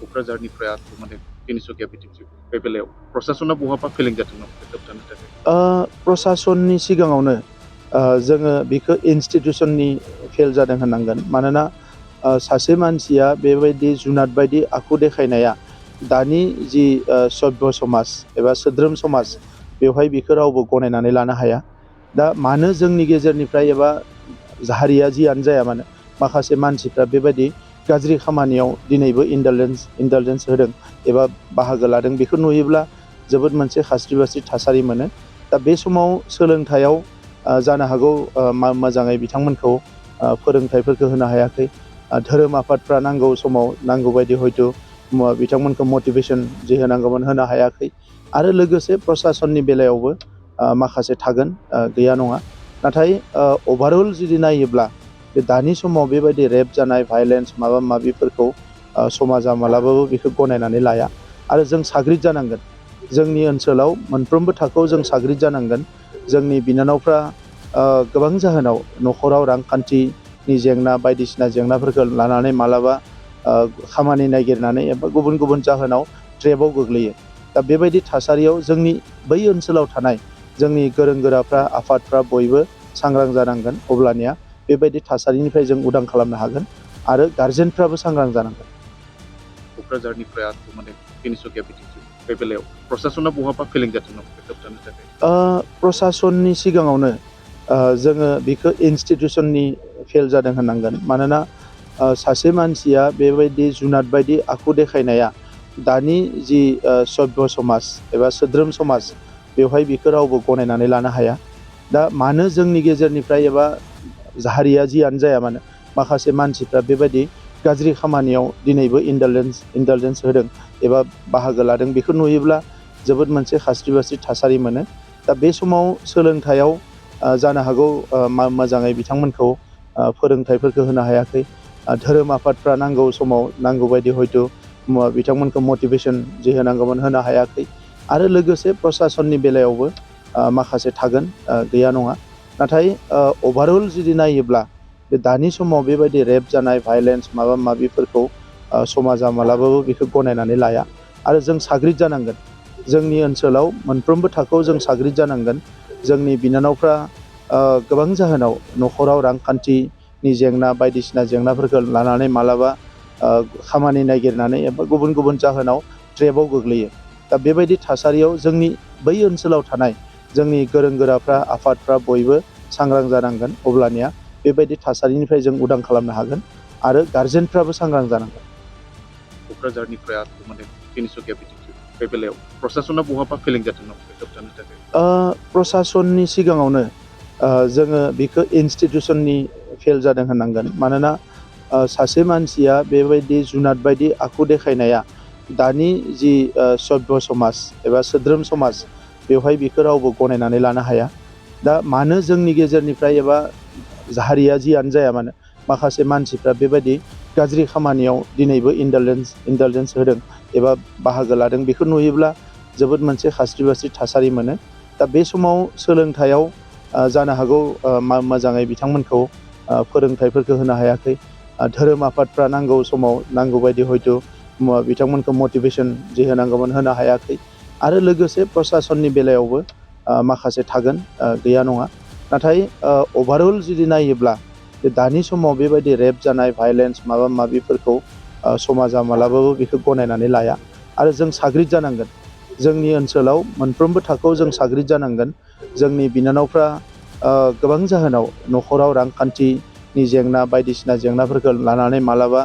क'क्राझारनिफ्राय आरो माने तिनिसुकिया बिथिंसिम बे बेलायाव प्रसासना बहाबा फेलें जादों नामा बेखौ होबथानो थाखाय? प्रसासननि सिगाङावनो जोङो बेखौ इनस्टिटिउसननि फेल जादों होननांगोन। मानोना सासे मानसिया बेबायदि जुनाद बायदि आखु देखायनाया दानि जि सभ्य समाज एबा सोद्रोम समाज बेवहाय बेखौ रावबो गनायनानै लानो हाया। दा मानो जोंनि गेजेरनिफ्राय एबा हारिया जियानो जाया मानो माखासे मानसिफ्रा बेबायदि गाज्रि खामानियाव दिनैबो इन्डालजेन्स होदों एबा बाहागो लादों, बेखौ नुयोब्ला जोबोद मोनसे खास्रि बास्रि थासारि मोनो। दा बे समाव सोलोंथायाव जानो हागौ मोजाङै बिथांमोनखौ फोरोंथाइफोरखौ होनो हायाखै। धोरोम आफादफ्रा नांगौ समाव नांगौ बायदि हयथ' बिथांमोनखौ मटिभेसन जि होनांगौमोन होनो हायाखै। आरो लोगोसे प्रसासननि बेलायावबो माखासे थागोन, गैया नङा। नाथाय अभारअल जुदि नायोब्ला बे दानि समाव बेबायदि रेप जानाय भायलेन्स माबा माबिफोरखौ समाजा मालाबाबो बेखौ गनायनानै लाया। आरो जों साग्रिद जानांगोन। जोंनि ओनसोलाव मोनफ्रोमबो थाखोआव जों साग्रिद जानांगोन। जोंनि बिनानावफ्रा गोबां जाहोनाव न'खराव रांखान्थिनि जेंना बायदिसिना जेंनाफोरखौ लानानै मालाबा खामानि नागिरनानै एबा गुबुन गुबुन जाहोनाव ट्रेपआव गोग्लैयो। दा बेबायदि थासारियाव जोंनि बै ओनसोलाव थानाय जोंनि गोरों गोराफ्रा आफादफ्रा बयबो सांग्रां जानांगोन। अब्लानिया बेबायदि थासारिनिफ्राय जों उदां खालामनो हागोन आरो गारजेनफ्राबो सांग्रां जानांगोन। क'क्राझारनिफ्राय आरो माने तिनिसुकिया बिथिंसिम बे बेलायाव प्रसासना बहाबा फेलें जादों नामा बेखौ होबथानो थाखाय? प्रसासननि सिगाङावनो जोङो बेखौ इनस्टिटिउसननि फेल जादों होननांगोन। मानोना सासे मानसिया बेबायदि जुनाद बायदि आखु देखायनाया दानि जि सभ्य समाज एबा सोद्रोम समाज बेवहाय बेखौ रावबो गनायनानै लानो हाया। दा मानो जोंनि गेजेरनिफ्राय एबा हारिया जियानो जाया मानो माखासे मानसिफ्रा बेबायदि गाज्रि खामानियाव दिनैबो इन्डालजेन्स होदों एबा बाहागो लादों, बेखौ नुयोब्ला जोबोद मोनसे खास्रि बास्रि थासारि मोनो। दा बे समाव सोलोंथायाव जानो हागौ मोजाङै बिथांमोनखौ फोरोंथाइफोरखौ होनो हायाखै। धोरोम आफादफ्रा नांगौ समाव नांगौ बायदि हयथ' बिथांमोनखौ मटिभेसन जि होनांगौमोन होनो हायाखै। आरो लोगोसे प्रसासननि बेलायावबो माखासे थागोन, गैया नङा। नाथाय अभारअल जुदि नायोब्ला बे दानि समाव बेबायदि रेप जानाय भायलेन्स माबा माबिफोरखौ समाजा मालाबाबो बेखौ गनायनानै लाया। आरो जों साग्रिद जानांगोन। जोंनि ओनसोलाव मोनफ्रोमबो थाखोआव जों साग्रिद जानांगोन। जोंनि बिनानावफ्रा गोबां जाहोनाव न'खराव रांखान्थिनि जेंना बायदिसिना जेंनाफोरखौ लानानै मालाबा खामानि नागिरनानै एबा गुबुन गुबुन जाहोनाव ट्रेपआव गोग्लैयो। दा बेबायदि थासारियाव जोंनि बै ओनसोलाव थानाय जोंनि गोरों गोराफ्रा आफादफ्रा बयबो सांग्रां जानांगोन। अब्लानिया बेबायदि थासारिनिफ्राय जों उदां खालामनो हागोन आरो गारजेनफ्राबो सांग्रां जानांगोन। क'क्राझारनिफ्राय आरो माने तिनिसुकिया बिथिंसिम बे बेलायाव प्रसासना बहाबा फेलें जादों नामा बेखौ होबथानो थाखाय? प्रसासननि सिगाङावनो जोङो बेखौ इनस्टिटिउसननि फेल जादों होननांगोन। मानोना सासे मानसिया बेबायदि जुनाद बायदि आखु देखायनाया दानि जि सभ्य समाज एबा सोद्रोम समाज बेवहाय बेखौ रावबो गनायनानै लानो हाया। दा मानो जोंनि गेजेरनिफ्राय एबा हारिया जियानो जाया मानो माखासे मानसिफ्रा बेबायदि गाज्रि खामानियाव दिनैबो इन्डालजेन्स होदों एबा बाहागो लादों, बेखौ नुयोब्ला जोबोद मोनसे खास्रि बास्रि थासारि मोनो। दा बे समाव सोलोंथायाव जानो हागौ मोजाङै बिथांमोनखौ फोरोंथाइफोरखौ होनो हायाखै। धोरोम आफादफ्रा नांगौ समाव नांगौ बायदि हयथ' बिथांमोनखौ मटिभेसन जि होनांगौमोन होनो हायाखै। आरो लोगोसे प्रसासननि बेलायावबो माखासे थागोन, गैया नङा। नाथाय अभारअल जुदि नायोब्ला बे दानि समाव बेबायदि रेप जानाय भायलेन्स माबा माबिफोरखौ समाजा मालाबाबो बेखौ गनायनानै लाया। आरो जों साग्रिद जानांगोन। जोंनि ओनसोलाव मोनफ्रोमबो थाखोआव जों साग्रिद जानांगोन। जोंनि बिनानावफ्रा गोबां जाहोनाव न'खराव रांखान्थिनि जेंना बायदिसिना जेंनाफोरखौ लानानै मालाबा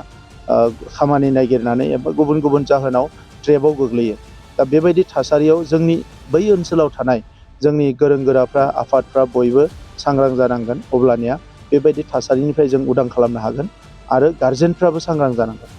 खामानि नागिरनानै एबा गुबुन गुबुन जाहोनाव ट्रेपआव गोग्लैयो। दा बेबायदि थासारियाव जोंनि बै ओनसोलाव थानाय जोंनि गोरों गोराफ्रा आफादफ्रा बयबो सांग्रां जानांगोन। अब्लानिया बेबायदि थासारिनिफ्राय जों उदां खालामनो हागोन आरो गारजेनफ्राबो सांग्रां जानांगोन।